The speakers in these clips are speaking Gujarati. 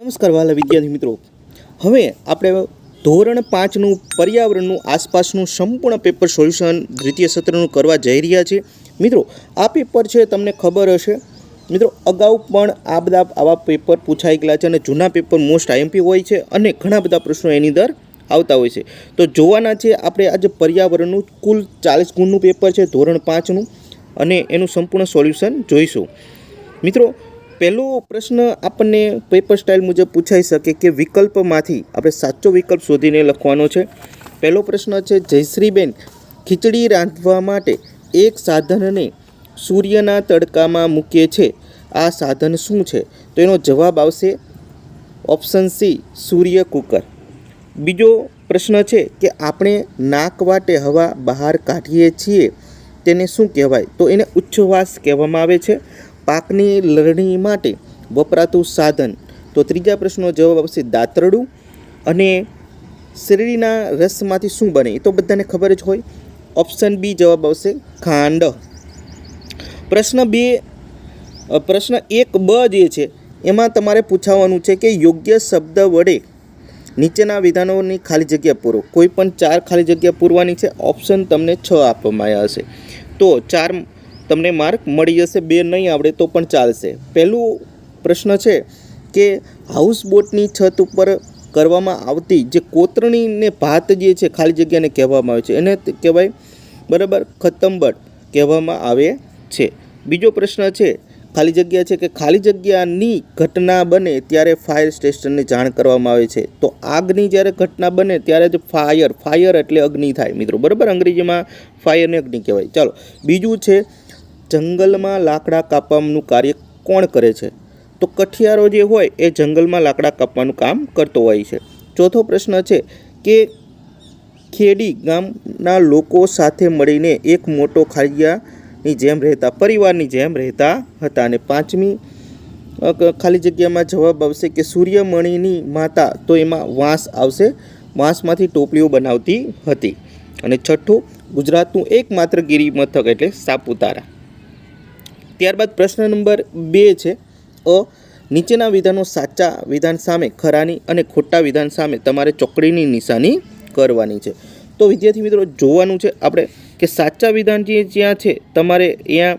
નમસ્કાર વાલા વિદ્યાર્થી મિત્રો, હવે આપણે ધોરણ 5નું પર્યાવરણનું આસપાસનું સંપૂર્ણ પેપર સોલ્યુશન દ્વિતીય સત્રનું કરવા જઈ રહ્યા છીએ. મિત્રો, આ પેપર છે તમને ખબર હશે મિત્રો, અગાઉ પણ આ બધા આવા પેપર પૂછાઈ ગયેલા છે અને જૂના પેપર મોસ્ટ આઈએમપી હોય છે અને ઘણા બધા પ્રશ્નો એની અંદર આવતા હોય છે. તો જોવાના છે આપણે આજે પર્યાવરણનું કુલ 40 ગુણનું પેપર છે ધોરણ 5નું અને એનું સંપૂર્ણ સોલ્યુશન જોઈશું. મિત્રો, પહેલો પ્રશ્ન આપણને પેપર સ્ટાઇલ મુજબ પૂછાઈ શકે કે વિકલ્પમાંથી આપણે સાચો વિકલ્પ શોધીને લખવાનો છે. પહેલો પ્રશ્ન છે, જયશ્રીબેન ખીચડી રાંધવા માટે એક સાધનને સૂર્યના તડકામાં મૂકે છે, આ સાધન શું છે? તો એનો જવાબ આવશે ઓપ્શન સી, સૂર્ય કુકર. બીજો પ્રશ્ન છે કે આપણે નાક વાટે હવા બહાર કાઢીએ છીએ તેને શું કહેવાય? તો એને ઉચ્છવાસ કહેવામાં આવે છે. પાકની લણણી માટે વપરાતું સાધન, તો ત્રીજા પ્રશ્નનો જવાબ આવશે દાતરડું. અને શેરડીના રસમાંથી શું બને? એ તો બધાને ખબર જ હોય, ઓપ્શન બી જવાબ આવશે ખાંડ. પ્રશ્ન 1બ જે છે એમાં તમારે પૂછવાનું છે કે યોગ્ય શબ્દ વડે નીચેના વિધાનોની ખાલી જગ્યા પૂરો. કોઈ પણ 4 ખાલી જગ્યા પૂરવાની છે. ઓપ્શન તમને 6 આપવામાં આવ્યા હશે, તો 4 તમને માર્ક મળી જશે. 2 નહીં આવડે તો પણ ચાલશે. પહેલું પ્રશ્ન છે કે હાઉસબોટની છત ઉપર કરવામાં આવતી જે કોતરણીને ભાત જે છે ખાલી જગ્યાને કહેવામાં આવે છે, એને કહેવાય બરાબર ખતંબટ કહેવામાં આવે છે. બીજો પ્રશ્ન છે, ખાલી જગ્યા છે કે ખાલી જગ્યાની ઘટના બને ત્યારે ફાયર સ્ટેશનને જાણ કરવામાં આવે છે. તો આગની જ્યારે ઘટના બને ત્યારે જ ફાયર એટલે અગ્નિ થાય મિત્રો, બરાબર. અંગ્રેજીમાં ફાયરને અગ્નિ કહેવાય. ચાલો, બીજું છે જંગલમાં લાકડા કાપવાનું કાર્ય કોણ કરે છે? તો કઠિયારો જે હોય એ જંગલમાં લાકડા કાપવાનું કામ કરતો હોય છે. ચોથો પ્રશ્ન છે કે ખેડી ગામના લોકો સાથે મળીને એક મોટો ખાલિયાની જેમ રહેતા પરિવારની જેમ રહેતા હતા. અને 5મી ખાલી જગ્યામાં જવાબ આવશે કે સૂર્યમણીની માતા, તો એમાં વાંસ આવશે. વાંસમાંથી ટોપલીઓ બનાવતી હતી. અને છઠ્ઠું, ગુજરાતનું એકમાત્ર ગિરિમથક એટલે સાપુતારા. ત્યારબાદ પ્રશ્ન નંબર 2 છે, નીચેના વિધાનો સાચા વિધાન સામે ખરાની અને ખોટા વિધાન સામે તમારે ચોકડીની નિશાની કરવાની છે. તો વિદ્યાર્થી મિત્રો, જોવાનું છે આપણે કે સાચા વિધાન જે જ્યાં છે તમારે અહીંયા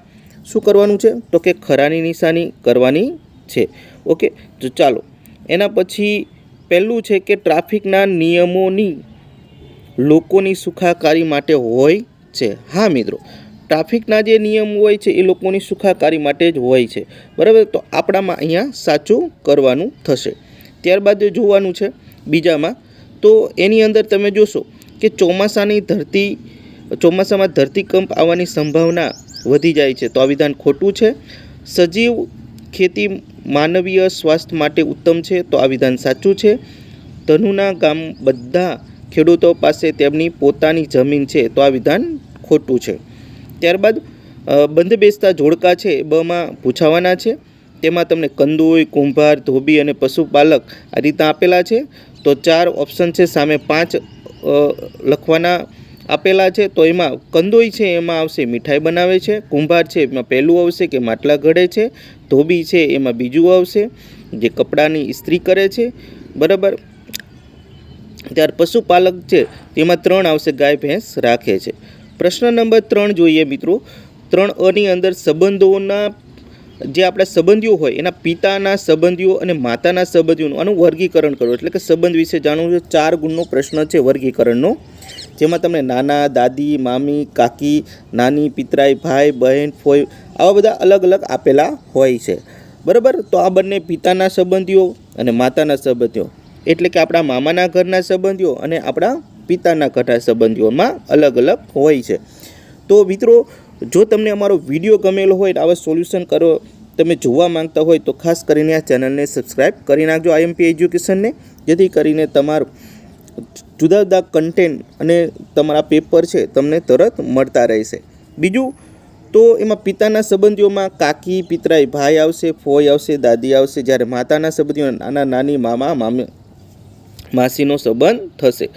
શું કરવાનું છે? તો કે ખરાની નિશાની કરવાની છે. ઓકે, તો ચાલો, એના પછી પહેલું છે કે ટ્રાફિકના નિયમોની લોકોની સુખાકારી માટે હોય છે. હા મિત્રો, ટ્રાફિકના જે નિયમ હોય છે એ લોકોની સુખાકારી માટે જ હોય છે, બરાબર. તો આપણામાં અહીંયા સાચું કરવાનું થશે. ત્યારબાદ જોવાનું છે બીજામાં, તો એની અંદર તમે જોશો કે ચોમાસામાં ધરતીકંપ આવવાની સંભાવના વધી જાય છે, તો આ વિધાન ખોટું છે. સજીવ ખેતી માનવીય સ્વાસ્થ્ય માટે ઉત્તમ છે, તો આ વિધાન સાચું છે. ધનુના ગામ બધા ખેડૂતો પાસે તેમની પોતાની જમીન છે, તો આ વિધાન ખોટું છે. ત્યારબાદ બંધ બેસતા જોડકા છે બમાં પૂછાવાના છે. તેમાં તમને કંદોઈ, કુંભાર, ધોબી અને પશુપાલક આ રીતના આપેલા છે. તો 4 ઓપ્શન છે, સામે 5 લખવાના આપેલા છે. તો એમાં કંદોઈ છે એમાં આવશે મીઠાઈ બનાવે છે. કુંભાર છે એમાં પહેલું આવશે કે માટલા ઘડે છે. ધોબી છે એમાં બીજું આવશે જે કપડાની ઇસ્ત્રી કરે છે, બરાબર. ત્યાર પશુપાલક છે તેમાં 3 આવશે, ગાય ભેંસ રાખે છે. પ્રશ્ન નંબર 3 જોઈએ મિત્રો. 3અની અંદર સંબંધોના જે આપણા સંબંધીઓ હોય એના પિતાના સંબંધીઓ અને માતાના સંબંધીઓનું આનું વર્ગીકરણ કરો, એટલે કે સંબંધ વિશે જાણવું છે. 4 ગુણનો પ્રશ્ન છે વર્ગીકરણનો, જેમાં તમને નાના, દાદી, મામી, કાકી, નાની, પિતરાઈ, ભાઈ, બહેન, ફોઈ આવા બધા અલગ અલગ આપેલા હોય છે, બરાબર. તો આ બંને પિતાના સંબંધીઓ અને માતાના સંબંધીઓ, એટલે કે આપણા મામાના ઘરના સંબંધીઓ અને આપણા પિતાના ઘરના સંબંધીઓમાં અલગ અલગ હોય છે. તો મિત્રો, જો તમને અમારો વિડીયો ગમેલો હોય, આવા સોલ્યુશન કરો તમે જોવા માંગતા હોય તો ખાસ કરીને આ ચેનલને સબસ્ક્રાઈબ કરી નાખજો આઈએમપી એજ્યુકેશનને, જેથી કરીને તમારું જુદા જુદા કન્ટેન્ટ અને તમારા પેપર છે તમને તરત મળતા રહેશે. બીજું તો એમાં પિતાના સંબંધીઓમાં કાકી, પિતરાઈ, ભાઈ આવશે, ફોઈ આવશે, દાદી આવશે. જ્યારે માતાના સંબંધીઓ નાના, નાની, મામા, માસીનો સંબંધ થશે.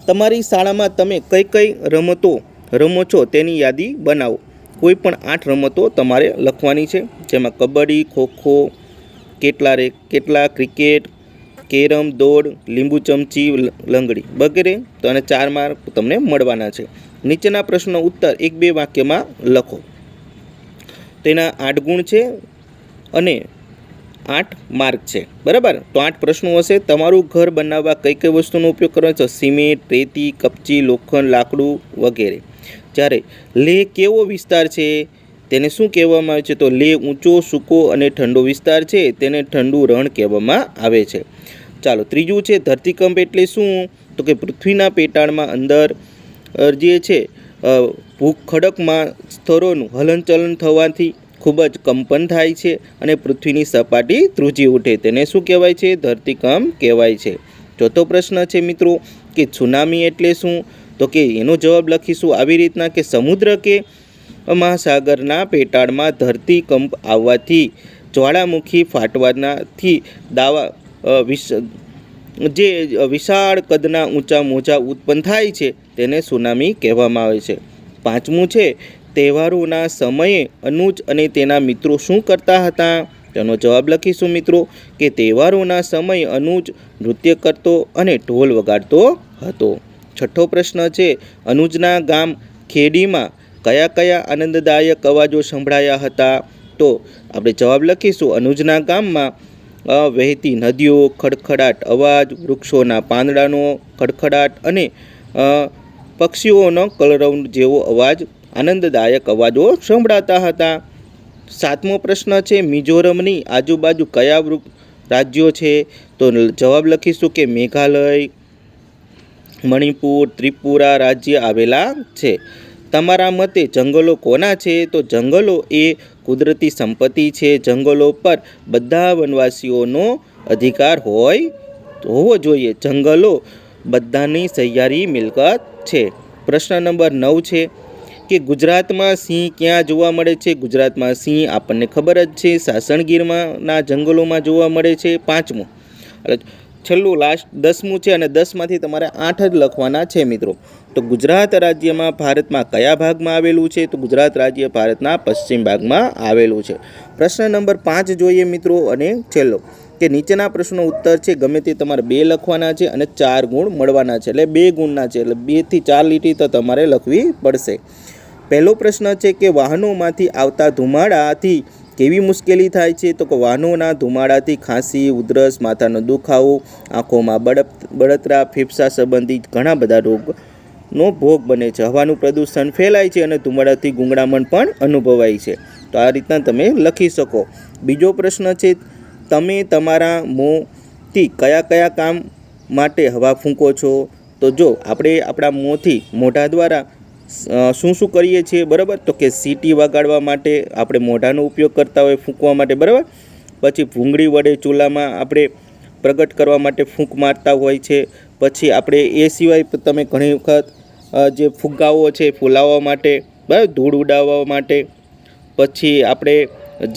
તમારી શાળામાં તમે કઈ કઈ રમતો રમો છો તેની યાદી બનાવો. કોઈ પણ 8 રમતો તમારે લખવાની છે, જેમાં કબડ્ડી, ખોખો, કેટલા ક્રિકેટ, કેરમ, દોડ, લીંબુ ચમચી, લંગડી વગેરે. તો આને 4 માર્ક તમને મળવાના છે. નીચેના પ્રશ્નનો ઉત્તર 1-2 વાક્યમાં લખો. તેના 8 ગુણ છે અને 8 માર્ક છે, બરાબર. તો 8 પ્રશ્નો હશે. તમારું ઘર બનાવવા કઈ કઈ વસ્તુનો ઉપયોગ કરવાનો છે? સિમેન્ટ, રેતી, કપચી, લોખંડ, લાકડું વગેરે. જ્યારે લેહ કેવો વિસ્તાર છે તેને શું કહેવામાં આવે છે? તો લેહ ઊંચો, સૂકો અને ઠંડો વિસ્તાર છે, તેને ઠંડુ રણ કહેવામાં આવે છે. ચાલો, ત્રીજું છે ધરતીકંપ એટલે શું? તો કે પૃથ્વીના પેટાળમાં અંદર જે છે ભૂખડકમાં સ્તરોનું હલનચલન થવાથી ખૂબ જ કંપન થાય છે અને પૃથ્વીની સપાટી ધ્રુજી ઉઠે, તેને શું કહેવાય છે? ધરતીકંપ કહેવાય છે. ચોથો પ્રશ્ન છે મિત્રો કે સુનામી એટલે શું? તો કે એનો જવાબ લખીશું આવી રીતના કે સમુદ્ર કે મહાસાગરના પેટાળમાં ધરતીકંપ આવવાથી જ્વાળામુખી ફાટવાથી જે વિશાળ કદના ઊંચા મોજા ઉત્પન્ન થાય છે તેને સુનામી કહેવામાં આવે છે. પાંચમું છે તહેવારોના સમયે અનુજ અને તેના મિત્રો શું કરતા હતા? તેનો જવાબ લખીશું મિત્રો કે તહેવારોના સમયે અનુજ નૃત્ય કરતો અને ઢોલ વગાડતો હતો. છઠ્ઠો પ્રશ્ન છે અનુજના ગામ ખેડીમાં કયા કયા આનંદદાયક અવાજો સંભળાયા હતા? તો આપણે જવાબ લખીશું અનુજના ગામમાં વહેતી નદીઓ, ખડખડાટ અવાજ, વૃક્ષોના પાંદડાનો ખડખડાટ અને પક્ષીઓનો કલરવ જેવો અવાજ, આનંદદાયક અવાજો સંભળાતા હતા. સાતમો પ્રશ્ન છે મિઝોરમની આજુબાજુ કયા રાજ્યો છે? તો જવાબ લખીશું કે મેઘાલય, મણિપુર, ત્રિપુરા રાજ્ય આવેલા છે. તમારા મતે જંગલો કોના છે? તો જંગલો એ કુદરતી સંપત્તિ છે. જંગલો પર બધા વનવાસીઓનો અધિકાર હોવો જોઈએ. જંગલો બધાની સહિયારી મિલકત છે. પ્રશ્ન નંબર 9 છે કે ગુજરાતમાં સિંહ ક્યાં જોવા મળે છે? ગુજરાતમાં સિંહ આપણને ખબર જ છે સાસણગીરના જંગલોમાં જોવા મળે છે. પાંચમું છેલ્લું લાસ્ટ 10મું છે અને 10માંથી તમારે 8 જ લખવાના છે મિત્રો. તો ગુજરાત રાજ્યમાં ભારતમાં કયા ભાગમાં આવેલું છે? તો ગુજરાત રાજ્ય ભારતના પશ્ચિમ ભાગમાં આવેલું છે. પ્રશ્ન નંબર 5 જોઈએ મિત્રો અને છેલ્લો કે નીચેના પ્રશ્નનો ઉત્તર છે ગમે તે તમારે 2 લખવાના છે અને 4 ગુણ મળવાના છે, એટલે 2 ગુણના છે, એટલે 2 થી 4 લીટી તો તમારે લખવી પડશે. પહેલો પ્રશ્ન છે કે વાહનોમાંથી આવતા ધુમાડાથી કેવી મુશ્કેલી થાય છે? તો કે વાહનોના ધુમાડાથી ખાંસી, ઉધરસ, માથાનો દુખાવો, આંખોમાં બળતરા, ફેફસા સંબંધિત ઘણા બધા રોગનો ભોગ બને છે. હવાનું પ્રદૂષણ ફેલાય છે અને ધુમાડાથી ગૂંગળામણ પણ અનુભવાય છે. તો આ રીતના તમે લખી શકો. બીજો પ્રશ્ન છે તમે તમારા મોંથી કયા કયા કામ માટે હવા ફૂંકો છો? તો જો આપણે આપણા મોઢા દ્વારા શું કરીએ છીએ, બરાબર? તો કે સીટી વગાડવા માટે આપણે મોઢાનો ઉપયોગ કરતા હોય ફૂંકવા માટે, બરાબર. પછી ભૂંગળી વડે ચૂલામાં આપણે પ્રગટ કરવા માટે ફૂંક મારતા હોય છે. પછી આપણે એ સિવાય તમે ઘણી વખત જે ફુગ્ગાઓ છે ફૂલાવવા માટે, બરાબર, ધૂળ ઉડાવવા માટે. પછી આપણે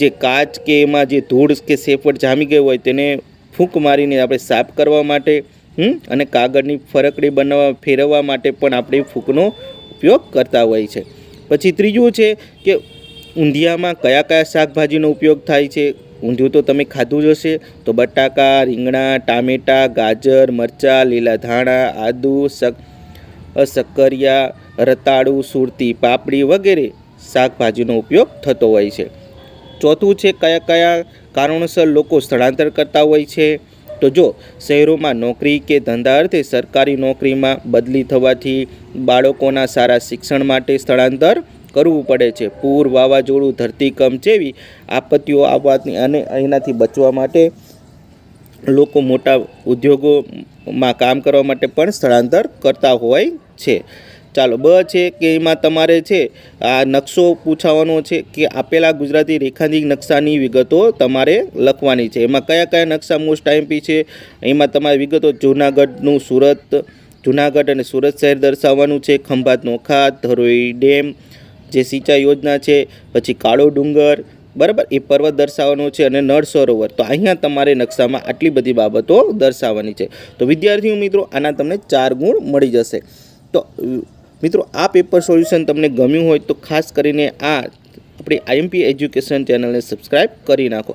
જે કાચ કે એમાં જે ધૂળ કે સેફટ જામી ગઈ હોય તેને ફૂંક મારીને આપણે સાફ કરવા માટે અને કાગળની ફરકડી ફેરવવા માટે પણ આપણે ફૂંકનો ઉપયોગ કરતા હોય છે. પછી ત્રીજું છે કે ઊંધિયામાં કયા કયા શાકભાજીનો ઉપયોગ થાય છે? ઊંધિયું તો તમે ખાધું જ હશે. તો બટાકા, રીંગણા, ટામેટાં, ગાજર, મરચાં, લીલા ધાણા, આદુ, શક્કરિયા, રતાળુ, સુરતી, પાપડી વગેરે શાકભાજીનો ઉપયોગ થતો હોય છે. ચોથું છે કયા કયા કારણોસર લોકો સ્થળાંતર કરતા હોય છે? તો જો શહેરોમાં નોકરી કે ધંધા અર્થે સરકારી નોકરીમાં બદલી થવાથી, બાળકોના સારા શિક્ષણ માટે સ્થળાંતર કરવું પડે છે, પૂર, વાવાઝોડું, ધરતીકંપ જેવી આપત્તિઓ આવવાથી અને એનાથી બચવા માટે લોકો મોટા ઉદ્યોગોમાં કામ કરવા માટે પણ સ્થળાંતર કરતા હોય છે. ચાલો, બ છે કે એમાં તમારે છે આ નકશો પૂછવાનો છે કે આપેલા ગુજરાતી રેખાંકિત નકશાની વિગતો તમારે લખવાની છે. એમાં કયા કયા નકશા મોસ્ટ આઈએમપી છે? એમાં તમારી વિગતો જૂનાગઢ અને સુરત શહેર દર્શાવવાનું છે, ખંભાતનો ખાત, ધરોઈ ડેમ જે સિંચાઈ યોજના છે, પછી કાળો ડુંગર, બરાબર, એ પર્વત દર્શાવવાનો છે અને નળ સરોવર. તો અહીંયા તમારે નકશામાં આટલી બધી બાબતો દર્શાવવાની છે. તો વિદ્યાર્થીઓ મિત્રો આના તમને 4 ગુણ મળી જશે. તો મિત્રો આ પેપર સોલ્યુશન તમને ગમ્યું હોય તો ખાસ કરીને આ આપણી આઈએમપી એજ્યુકેશન ચેનલને સબસ્ક્રાઈબ કરી નાખો.